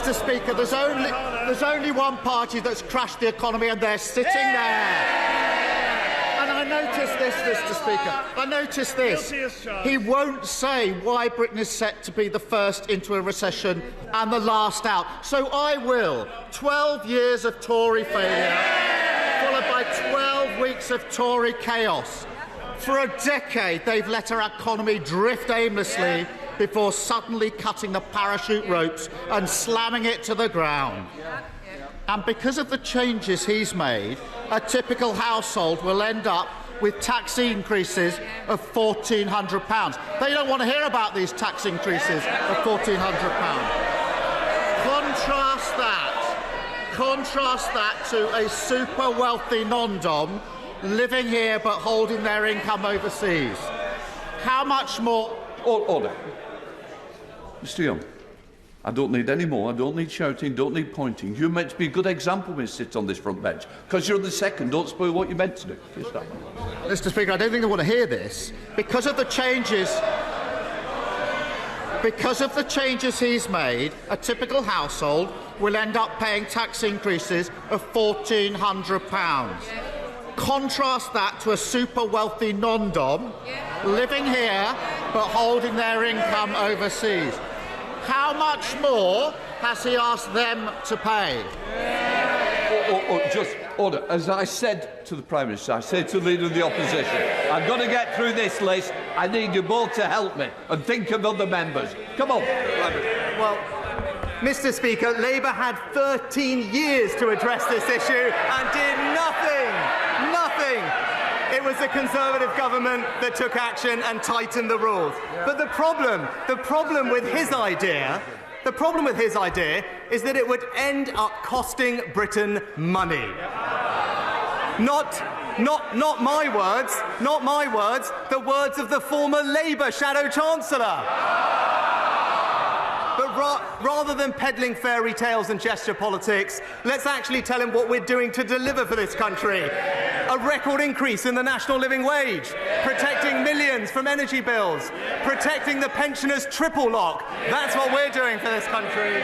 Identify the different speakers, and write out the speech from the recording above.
Speaker 1: Mr. Speaker, there's only one party that's crashed the economy, and they're sitting there. And I noticed this, Mr. Speaker. I noticed this. He won't say why Britain is set to be the first into a recession and the last out. So I will. 12 years of Tory failure, followed by 12 weeks of Tory chaos. For a decade, they've let our economy drift aimlessly before suddenly cutting the parachute ropes and slamming it to the ground. And because of the changes he's made, a typical household will end up with tax increases of £1,400. They don't want to hear about these tax increases of £1,400. Contrast that to a super wealthy non-dom living here but holding their income overseas. How much more?
Speaker 2: Order. Mr. Young, I don't need any more. I don't need shouting, don't need pointing. You're meant to be a good example when you sit on this front bench. Because you're the second, don't spoil what you're meant to do.
Speaker 1: Mr. Speaker, I don't think they want to hear this. Because of the changes he's made, a typical household will end up paying tax increases of £1,400. Contrast that to a super wealthy non-dom living here but holding their income overseas. How much more has he asked them to pay?
Speaker 2: Just order. As I said to the Prime Minister, I said to the Leader of the Opposition, I'm going to get through this list. I need you both to help me and think of other members. Come on.
Speaker 3: Well, Mr. Speaker, Labour had 13 years to address this issue and did nothing. Nothing. It was the Conservative government that took action and tightened the rules. But the problem with his idea is that it would end up costing Britain money. Not my words, the words of the former Labour Shadow Chancellor. But rather than peddling fairy tales and gesture politics, let's actually tell him what we're doing to deliver for this country. A record increase in the national living wage, protecting millions from energy bills, protecting the pensioners' triple lock. That's what we're doing for this country.